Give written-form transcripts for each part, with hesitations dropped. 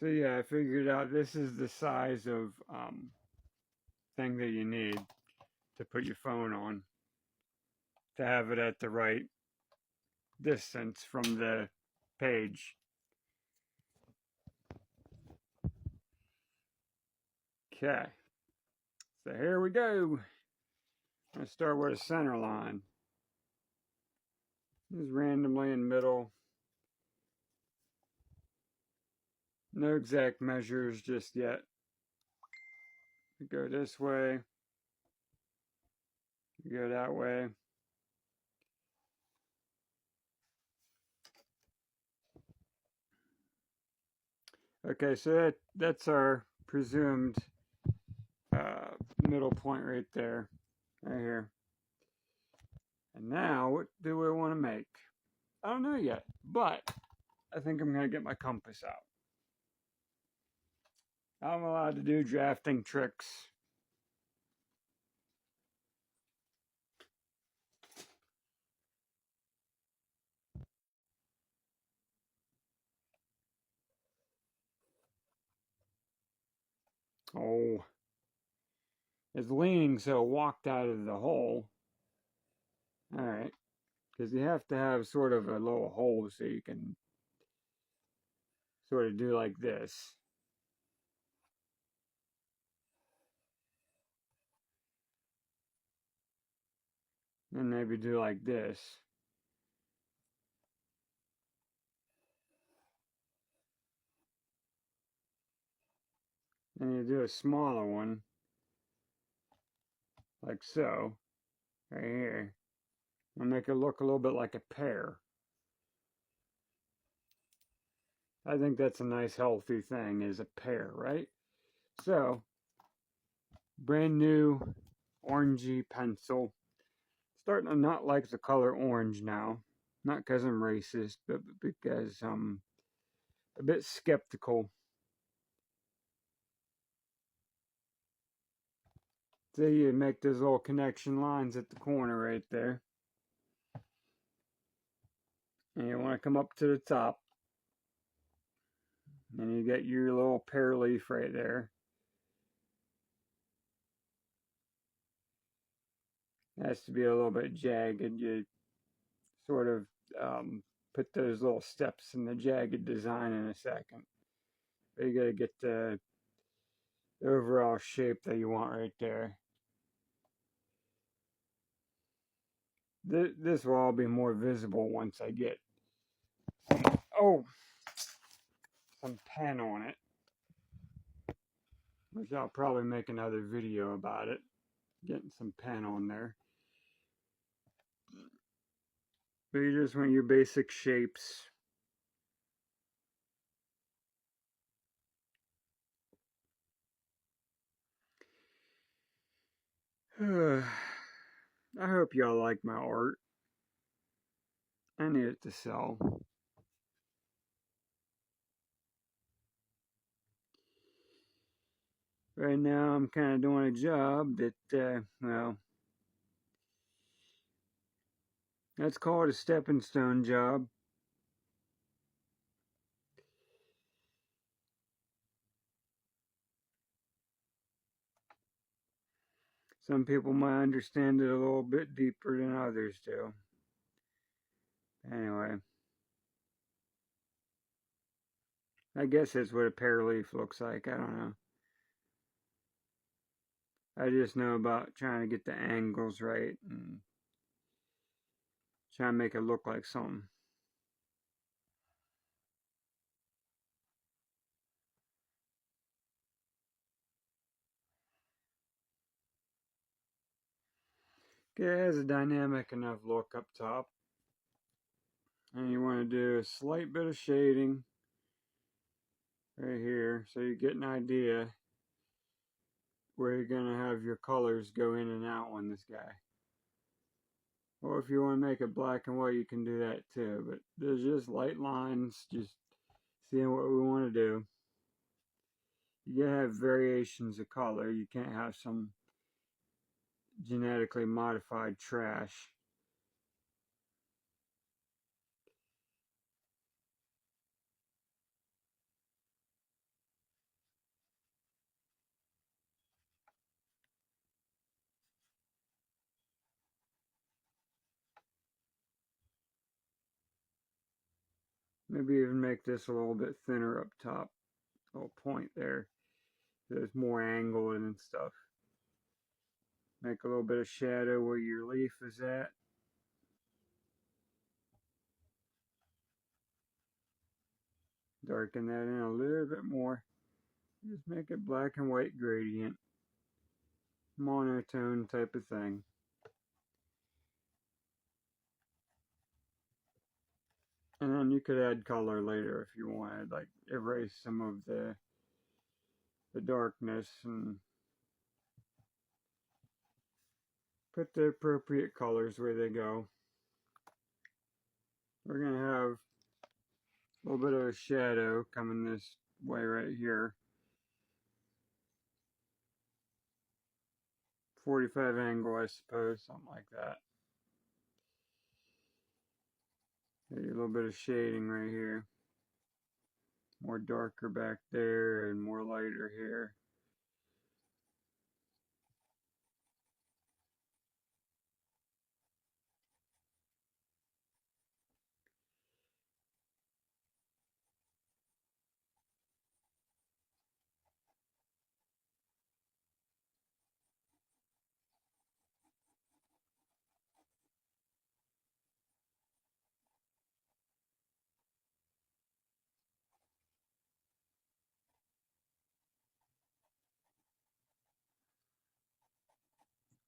So yeah, I figured out this is the size of thing that you need to put your phone on to have it at the right distance from the page. Okay, so here we go. I'm going to start with a center line. Just randomly in the middle. No exact measures just yet. Go this way. Go that way. Okay, so that's our presumed middle point right there, right here. And now, what do we want to make? I don't know yet, but I think I'm going to get my compass out. I'm allowed to do drafting tricks. Oh, it's leaning so it walked out of the hole. All right, because you have to have sort of a little hole so you can sort of do like this. And maybe do like this. And you do a smaller one, like so, right here. And make it look a little bit like a pear. I think that's a nice healthy thing, is a pear, right? So, brand new orangey pencil. Starting to not like the color orange now. Not because I'm racist, but because I'm a bit skeptical. So you make those little connection lines at the corner right there. And you want to come up to the top. And you get your little pear leaf right there. It has to be a little bit jagged. You sort of put those little steps in the jagged design in a second. But you got to get the overall shape that you want right there. This will all be more visible once I get some pen on it, which I'll probably make another video about it, getting some pen on there. But you just want your basic shapes. I hope y'all like my art. I need it to sell. Right now I'm kind of doing a job that, well, let's call it a stepping stone job. Some people might understand it a little bit deeper than others do. Anyway, I guess that's what a pear leaf looks like. I don't know. I just know about trying to get the angles right and trying to make it look like something. Okay, it has a dynamic enough look up top. And you want to do a slight bit of shading right here so you get an idea where you're going to have your colors go in and out on this guy. Or if you want to make it black and white, you can do that too. But there's just light lines, just seeing what we want to do. You gotta have variations of color. You can't have some genetically modified trash. Maybe even make this a little bit thinner up top. Little point there. There's more angle and stuff. Make a little bit of shadow where your leaf is at. Darken that in a little bit more. Just make it black and white gradient. Monotone type of thing. And then you could add color later if you wanted, like erase some of the darkness and put the appropriate colors where they go. We're going to have a little bit of a shadow coming this way right here. 45 angle, I suppose, something like that. Maybe a little bit of shading right here. More darker back there and more lighter here.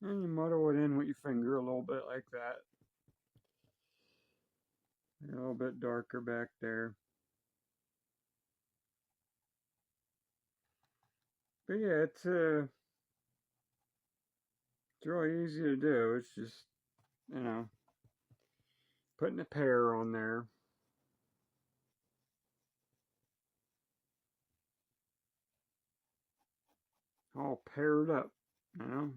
And you muddle it in with your finger a little bit like that. A little bit darker back there. But yeah, it's really easy to do. It's just, you know, putting a pear on there. All paired up, you know.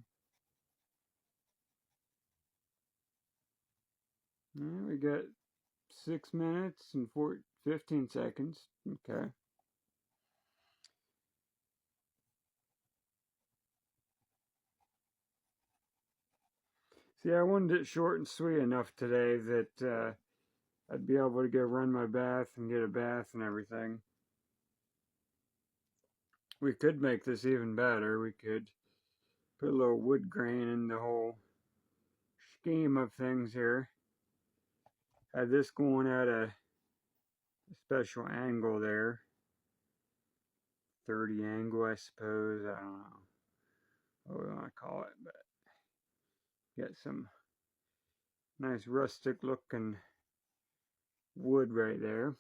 Yeah, we got 6 minutes and 15 seconds. Okay. See, I wanted it short and sweet enough today that I'd be able to go run my bath and get a bath and everything. We could make this even better. We could put a little wood grain in the whole scheme of things here. Had this going at a special angle there. 30 angle, I suppose. I don't know what we want to call it, but get some nice rustic looking wood right there.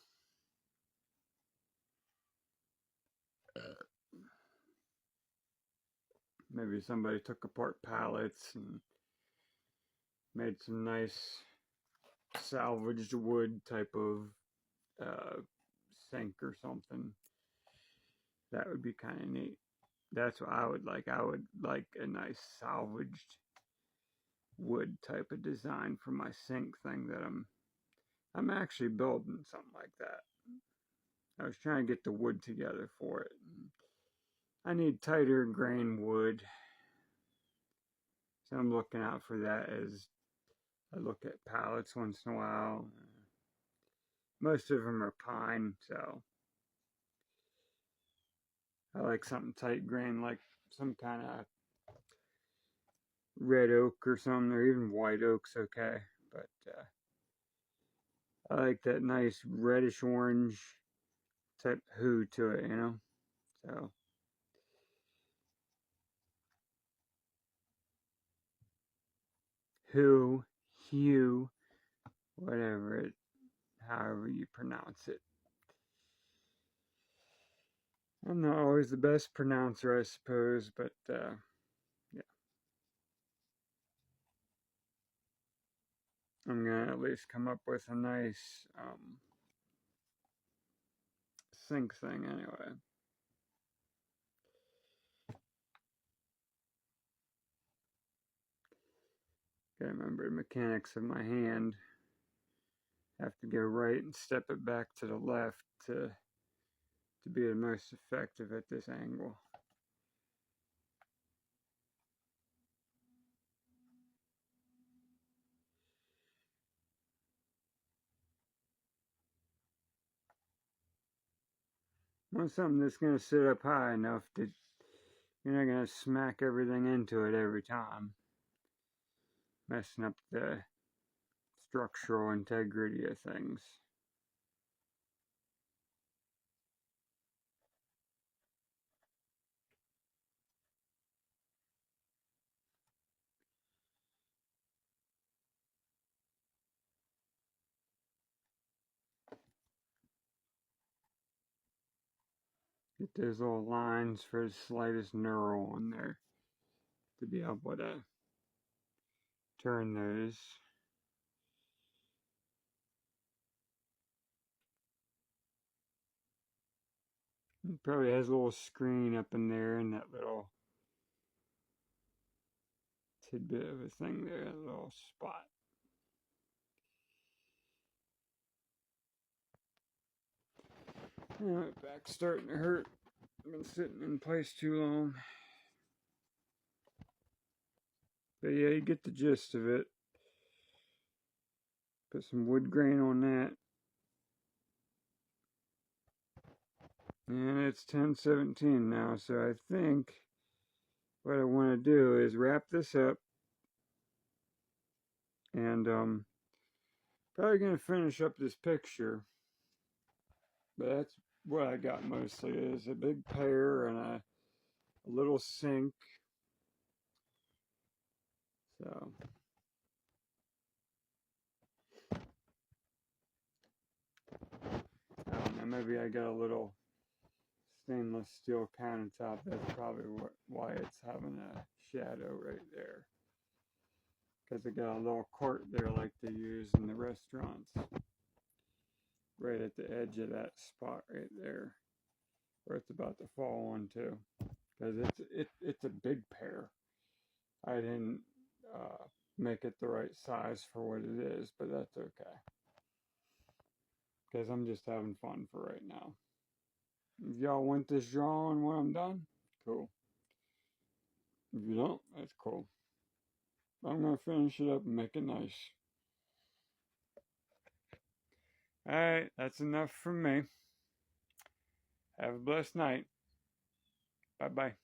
Maybe somebody took apart pallets and made some nice salvaged wood type of sink or something. That would be kind of neat. That's what I would like. I would like a nice salvaged wood type of design for my sink thing that I'm actually building something like that. I was trying to get the wood together for it. I need tighter grain wood, so I'm looking out for that as I look at pallets once in a while. Most of them are pine, so I like something tight grain, like some kind of red oak or something, or even white oak's okay. But I like that nice reddish orange type hue to it, you know? So, hue, whatever it, however you pronounce it. I'm not always the best pronouncer, I suppose, but yeah. I'm gonna at least come up with a nice sink thing anyway. Gotta remember the mechanics of my hand. Have to go right and step it back to the left to be the most effective at this angle. want something that's going to sit up high enough that you're not going to smack everything into it every time, messing up the structural integrity of things. Get those little lines for the slightest knurl on there to be able to turn those. It probably has a little screen up in there and that little tidbit of a thing there, a little spot. My back's starting to hurt. I've been sitting in place too long. But yeah, you get the gist of it. Put some wood grain on that. And it's 10:17 now, so I think what I want to do is wrap this up. And probably going to finish up this picture. But that's what I got mostly is a big pear and a little sink. So I don't know, maybe I got a little stainless steel countertop. That's probably why it's having a shadow right there. Because I got a little court there like they use in the restaurants. Right at the edge of that spot right there. Where it's about to fall onto. Because it's a big pear. I didn't make it the right size for what it is, but that's okay. Because I'm just having fun for right now. If y'all want this drawing when I'm done, cool. If you don't, that's cool. I'm going to finish it up and make it nice. Alright, that's enough from me. Have a blessed night. Bye-bye.